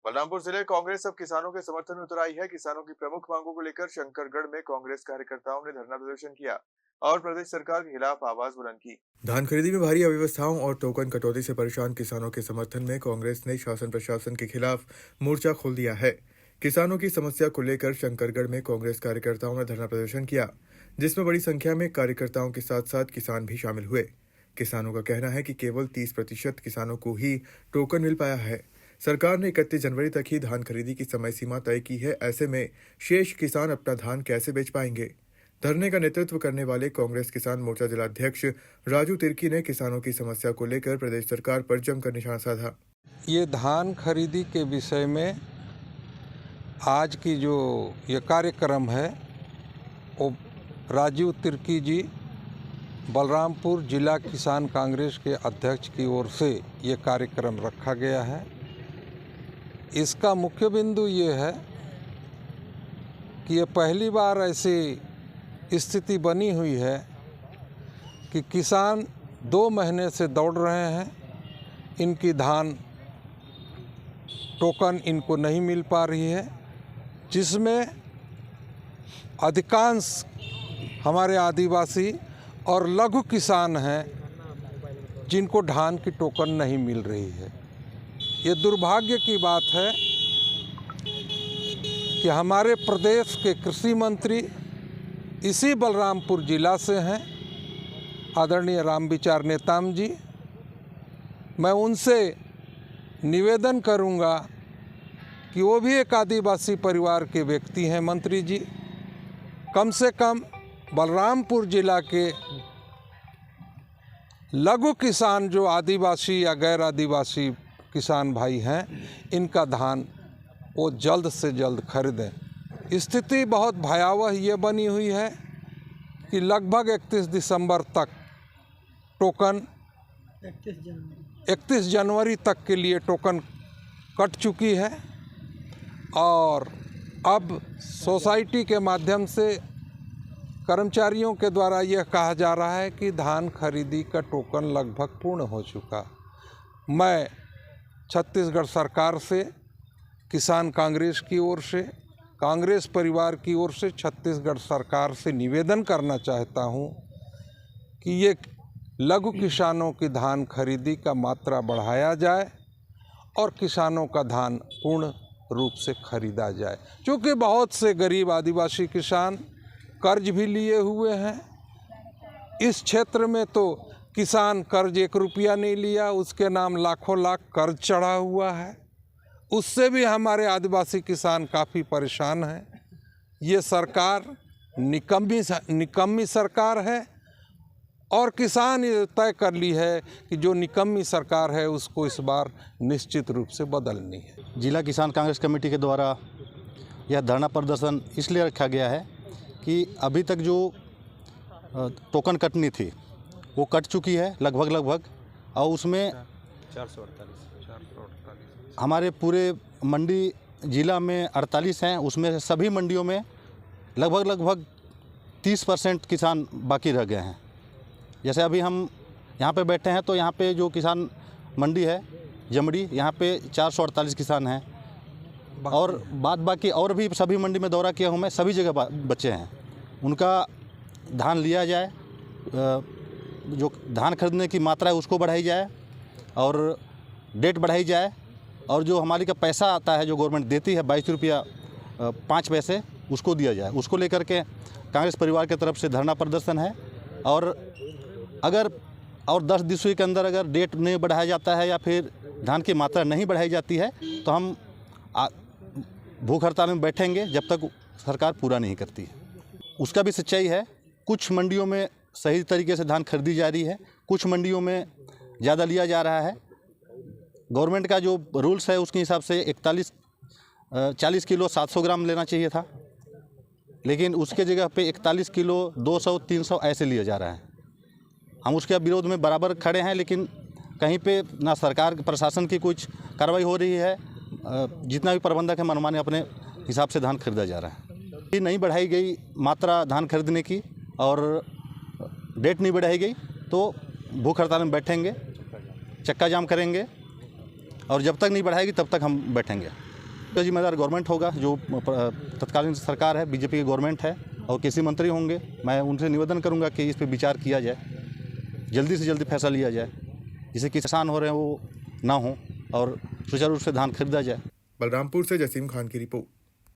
बलरामपुर जिले कांग्रेस अब किसानों के समर्थन में उतर आई है। किसानों की प्रमुख मांगों को लेकर शंकरगढ़ में कांग्रेस कार्यकर्ताओं ने धरना प्रदर्शन किया और प्रदेश सरकार के खिलाफ आवाज बुलंद की। धान खरीदी में भारी अव्यवस्थाओं और टोकन कटौती से परेशान किसानों के समर्थन में कांग्रेस ने शासन प्रशासन के खिलाफ मोर्चा खोल दिया है। किसानों की समस्या को लेकर शंकरगढ़ में कांग्रेस कार्यकर्ताओं ने धरना प्रदर्शन किया, जिसमें बड़ी संख्या में कार्यकर्ताओं के साथ साथ किसान भी शामिल हुए। किसानों का कहना है कि केवल 30% किसानों को ही टोकन मिल पाया है। सरकार ने 31 जनवरी तक ही धान खरीदी की समय सीमा तय की है। ऐसे में शेष किसान अपना धान कैसे बेच पाएंगे? धरने का नेतृत्व करने वाले कांग्रेस किसान मोर्चा जिलाध्यक्ष राजू तिर्की ने किसानों की समस्या को लेकर प्रदेश सरकार पर जमकर निशाना साधा। ये धान खरीदी के विषय में आज की जो ये कार्यक्रम है वो राजू तिर्की जी बलरामपुर जिला किसान कांग्रेस के अध्यक्ष की ओर से ये कार्यक्रम रखा गया है। इसका मुख्य बिंदु ये है कि ये पहली बार ऐसी स्थिति बनी हुई है कि किसान 2 महीने से दौड़ रहे हैं, इनकी धान टोकन इनको नहीं मिल पा रही है, जिसमें अधिकांश हमारे आदिवासी और लघु किसान हैं जिनको धान की टोकन नहीं मिल रही है। ये दुर्भाग्य की बात है कि हमारे प्रदेश के कृषि मंत्री इसी बलरामपुर जिला से हैं, आदरणीय रामविचार नेताम जी। मैं उनसे निवेदन करूंगा कि वो भी एक आदिवासी परिवार के व्यक्ति हैं। मंत्री जी, कम से कम बलरामपुर जिला के लघु किसान जो आदिवासी या गैर आदिवासी किसान भाई हैं, इनका धान वो जल्द से जल्द खरीदें। स्थिति बहुत भयावह ये बनी हुई है कि लगभग 31 दिसंबर तक टोकन 31 जनवरी तक के लिए टोकन कट चुकी है और अब सोसाइटी के माध्यम से कर्मचारियों के द्वारा यह कहा जा रहा है कि धान खरीदी का टोकन लगभग पूर्ण हो चुका। मैं छत्तीसगढ़ सरकार से, किसान कांग्रेस की ओर से, कांग्रेस परिवार की ओर से छत्तीसगढ़ सरकार से निवेदन करना चाहता हूं कि ये लघु किसानों की धान खरीदी का मात्रा बढ़ाया जाए और किसानों का धान पूर्ण रूप से खरीदा जाए, क्योंकि बहुत से गरीब आदिवासी किसान कर्ज भी लिए हुए हैं। इस क्षेत्र में तो किसान कर्ज 1 रुपया नहीं लिया, उसके नाम लाखों लाख कर्ज चढ़ा हुआ है। उससे भी हमारे आदिवासी किसान काफ़ी परेशान हैं। ये सरकार निकम्मी सरकार है और किसान ये तय कर ली है कि जो निकम्मी सरकार है उसको इस बार निश्चित रूप से बदलनी है। जिला किसान कांग्रेस कमेटी के द्वारा यह धरना प्रदर्शन इसलिए रखा गया है कि अभी तक जो टोकन कटनी थी वो कट चुकी है लगभग और उसमें 448 हमारे पूरे मंडी जिला में 48 हैं, उसमें से सभी मंडियों में लगभग 30% किसान बाकी रह गए हैं। जैसे अभी हम यहाँ पे बैठे हैं तो यहाँ पे जो किसान मंडी है जमड़ी, यहाँ पे 448 किसान हैं और बाकी और भी सभी मंडी में दौरा किया हूँ मैं, सभी जगह बच्चे हैं। उनका धान लिया जाए, जो धान खरीदने की मात्रा है उसको बढ़ाई जाए और डेट बढ़ाई जाए और जो हमारी का पैसा आता है जो गवर्नमेंट देती है 22 रुपया 5 पैसे, उसको दिया जाए। उसको लेकर के कांग्रेस परिवार की तरफ से धरना प्रदर्शन है और अगर और 10 दिसवीं के अंदर अगर डेट नहीं बढ़ाया जाता है या फिर धान की मात्रा नहीं बढ़ाई जाती है तो हम भूख हड़ताल में बैठेंगे जब तक सरकार पूरा नहीं करती है। उसका भी सच्चाई है, कुछ मंडियों में सही तरीके से धान खरीदी जा रही है, कुछ मंडियों में ज़्यादा लिया जा रहा है। गवर्नमेंट का जो रूल्स है उसके हिसाब से 40 किलो 700 ग्राम लेना चाहिए था, लेकिन उसके जगह पे 41 किलो 200 300 ऐसे लिया जा रहा है। हम उसके विरोध में बराबर खड़े हैं, लेकिन कहीं पे ना सरकार प्रशासन की कुछ कार्रवाई हो रही है, जितना भी प्रबंधक है मनमाने अपने हिसाब से धान खरीदा जा रहा है। ये नहीं बढ़ाई गई मात्रा धान खरीदने की और डेट नहीं बढ़ाई गई तो भूख हड़ताल में बैठेंगे, चक्का जाम करेंगे और जब तक नहीं बढ़ाएगी तब तक हम बैठेंगे। तो जिम्मेदार गवर्नमेंट होगा, जो तत्कालीन सरकार है, बीजेपी की गवर्नमेंट है, और कृषि मंत्री होंगे। मैं उनसे निवेदन करूंगा कि इस पर विचार किया जाए, जल्दी से जल्दी फैसला लिया जाए, जिससे किसान हो रहे हैं वो ना हो और सुचारू रूप से धान खरीदा जाए। बलरामपुर से जसीम खान की रिपोर्ट।